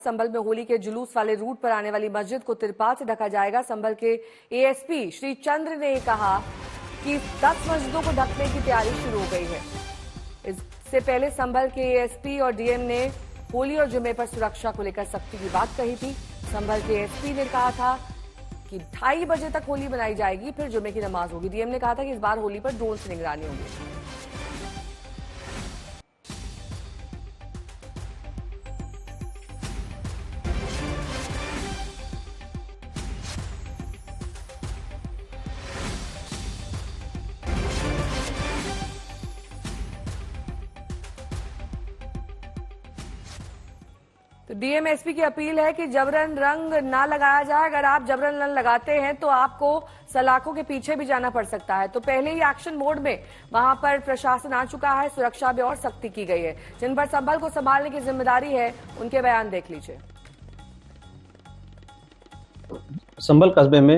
संभल में होली के जुलूस वाले रूट पर आने वाली मस्जिद को तिरपाल से ढका जाएगा। संभल के एएसपी श्री चंद्र ने कहा कि 10 मस्जिदों को ढकने की तैयारी शुरू हो गई है। इससे पहले संभल के एएसपी और डीएम ने होली और जुमे पर सुरक्षा को लेकर सख्ती की बात कही थी। संभल के एएसपी ने कहा था कि 2:30 बजे तक होली मनाई जाएगी, फिर जुमे की नमाज होगी। डीएम ने कहा था कि इस बार होली पर ड्रोन से निगरानी होगी। तो डीएमएसपी की अपील है कि जबरन रंग ना लगाया जाए। अगर आप जबरन रंग लगाते हैं तो आपको सलाखों के पीछे भी जाना पड़ सकता है। तो पहले ही एक्शन मोड में वहां पर प्रशासन आ चुका है। सुरक्षा भी और सख्ती की गई है। जिन पर संभल को संभालने की जिम्मेदारी है, उनके बयान देख लीजिए। संभल कस्बे में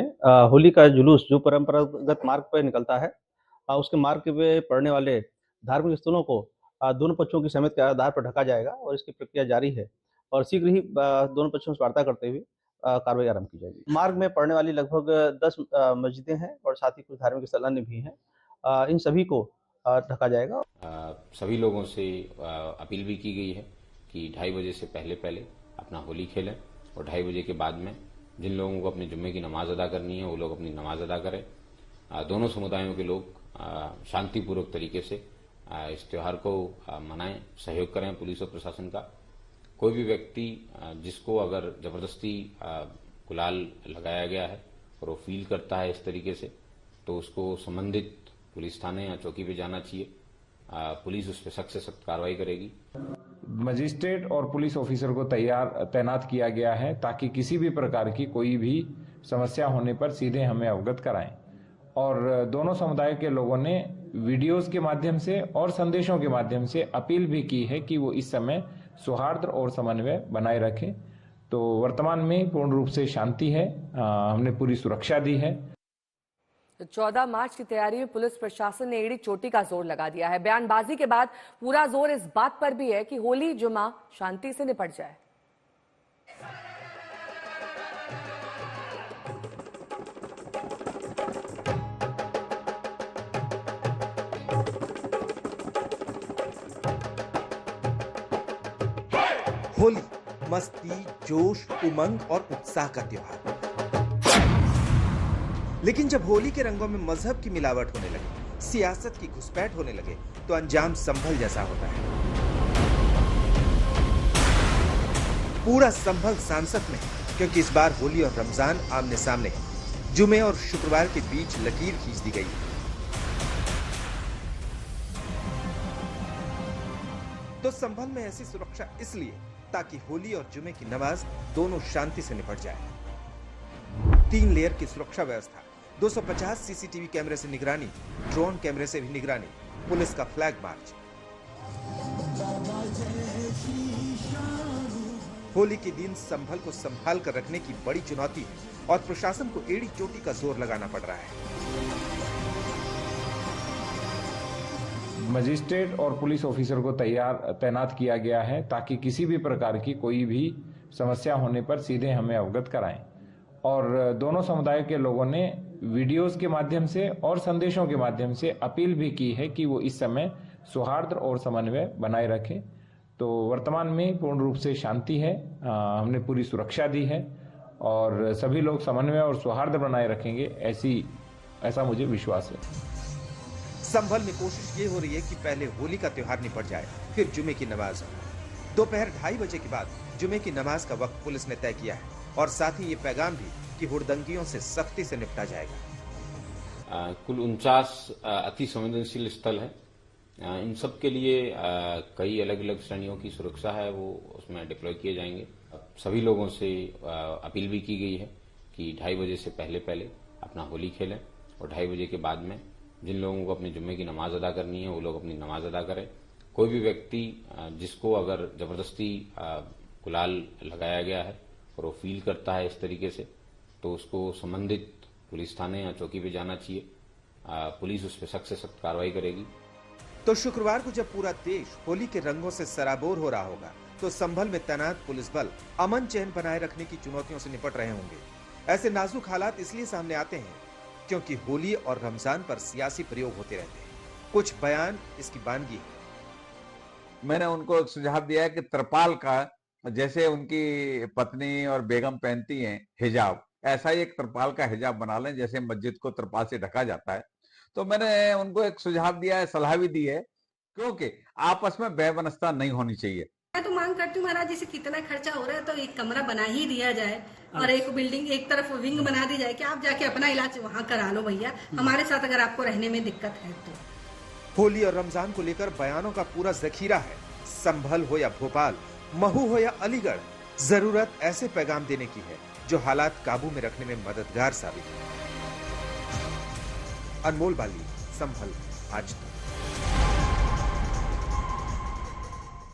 होली का जुलूस जो परंपरागत मार्ग पर निकलता है, उसके मार्ग पे पड़ने वाले धार्मिक स्थलों को दोनों पक्षों की सहमति के आधार पर ढका जाएगा और इसकी प्रक्रिया जारी है और शीघ्र ही दोनों पक्षों से वार्ता करते हुए कार्रवाई आरंभ की जाएगी। मार्ग में पड़ने वाली लगभग 10 मस्जिदें हैं और साथ ही कुछ धार्मिक स्थल अन्य भी हैं। इन सभी को ढका जाएगा। सभी लोगों से अपील भी की गई है कि 2:30 बजे से पहले अपना होली खेलें और 2:30 बजे के बाद में जिन लोगों को अपने जुम्मे की नमाज अदा करनी है वो लोग अपनी नमाज अदा करें। दोनों समुदायों के लोग शांतिपूर्वक तरीके से इस त्यौहार को मनाएं, सहयोग करें पुलिस और प्रशासन का। कोई भी व्यक्ति जिसको अगर जबरदस्ती गुलाल लगाया गया है और वो फील करता है इस तरीके से, तो उसको संबंधित पुलिस थाने या चौकी पे जाना चाहिए। पुलिस उस पर सख्त से सख्त कार्रवाई करेगी। मजिस्ट्रेट और पुलिस ऑफिसर को तैनात किया गया है ताकि किसी भी प्रकार की कोई भी समस्या होने पर सीधे हमें अवगत कराएं। और दोनों समुदाय के लोगों ने वीडियोस के माध्यम से और संदेशों के माध्यम से अपील भी की है कि वो इस समय सौहार्द और समन्वय बनाए रखें। तो वर्तमान में पूर्ण रूप से शांति है। हमने पूरी सुरक्षा दी है। 14 मार्च की तैयारी में पुलिस प्रशासन ने एड़ी चोटी का जोर लगा दिया है। बयानबाजी के बाद पूरा जोर इस बात पर भी है कि होली जुमा शांति से निपट जाए। होली मस्ती, जोश, उमंग और उत्साह का त्योहार। लेकिन जब होली के रंगों में मजहब की मिलावट होने लगे, सियासत की घुसपैठ होने लगे, तो अंजाम संभल जैसा होता है। पूरा संभल सांसत में, क्योंकि इस बार होली और रमजान आमने सामने है। जुमे और शुक्रवार के बीच लकीर खींच दी गई है। तो संभल में ऐसी सुरक्षा इसलिए ताकि होली और जुमे की नमाज दोनों शांति से निपट जाए। 3 लेयर की सुरक्षा व्यवस्था, 250 सीसीटीवी कैमरे से निगरानी, ड्रोन कैमरे से भी निगरानी, पुलिस का फ्लैग मार्च। होली के दिन संभल को संभाल कर रखने की बड़ी चुनौती है और प्रशासन को एड़ी चोटी का जोर लगाना पड़ रहा है। मजिस्ट्रेट और पुलिस ऑफिसर को तैनात किया गया है ताकि किसी भी प्रकार की कोई भी समस्या होने पर सीधे हमें अवगत कराएं। और दोनों समुदाय के लोगों ने वीडियोस के माध्यम से और संदेशों के माध्यम से अपील भी की है कि वो इस समय सौहार्द और समन्वय बनाए रखें। तो वर्तमान में पूर्ण रूप से शांति है। हमने पूरी सुरक्षा दी है और सभी लोग समन्वय और सौहार्द बनाए रखेंगे, ऐसा मुझे विश्वास है। संभल में कोशिश ये हो रही है कि पहले होली का त्योहार निपट जाए, फिर जुमे की नमाज हो। दोपहर 2:30 बजे के बाद जुमे की नमाज का वक्त पुलिस ने तय किया है और साथ ही ये पैगाम भी कि हुड़दंगियों से सख्ती से निपटा जाएगा। कुल 49 अति संवेदनशील स्थल है। इन सब के लिए कई अलग अलग श्रेणियों की सुरक्षा है, वो उसमें डिप्लॉय किए जाएंगे। सभी लोगों से अपील भी की गई है कि 2:30 बजे से पहले अपना होली खेलें और 2:30 बजे के बाद में जिन लोगों को अपने जुम्मे की नमाज अदा करनी है वो लोग अपनी नमाज अदा करें। कोई भी व्यक्ति जिसको अगर जबरदस्ती गुलाल लगाया गया है और वो फील करता है इस तरीके से, तो उसको संबंधित पुलिस थाने या चौकी पे जाना चाहिए। पुलिस उस पर सख्त से सख्त कार्रवाई करेगी। तो शुक्रवार को जब पूरा देश होली के रंगों से सराबोर हो रहा होगा, तो संभल में तैनात पुलिस बल अमन चैन बनाए रखने की चुनौतियों से निपट रहे होंगे। ऐसे नाजुक हालात इसलिए सामने आते हैं क्योंकि होली और रमजान पर सियासी प्रयोग होते रहते हैं। कुछ बयान इसकी बानगी है। मैंने उनको एक सुझाव दिया है कि त्रिपाल का, जैसे उनकी पत्नी और बेगम पहनती हैं हिजाब, ऐसा ही एक त्रिपाल का हिजाब बना लें, जैसे मस्जिद को त्रिपाल से ढका जाता है। तो मैंने उनको एक सुझाव दिया है, सलाह भी दी है, क्योंकि आपस में बेबनस्ता नहीं होनी चाहिए। मैं तो मांग करती हूँ महाराज जी से, कितना खर्चा हो रहा है तो एक कमरा बना ही दिया जाए और एक बिल्डिंग, एक तरफ विंग बना दी जाए कि आप जाके अपना इलाज वहाँ करा लो भैया, हमारे साथ अगर आपको रहने में दिक्कत है तो। होली और रमजान को लेकर बयानों का पूरा जखीरा है। संभल हो या भोपाल, महू हो या अलीगढ़, जरूरत ऐसे पैगाम देने की है जो हालात काबू में रखने में मददगार साबित हो। अनमोल बाली, संभल, आज तक।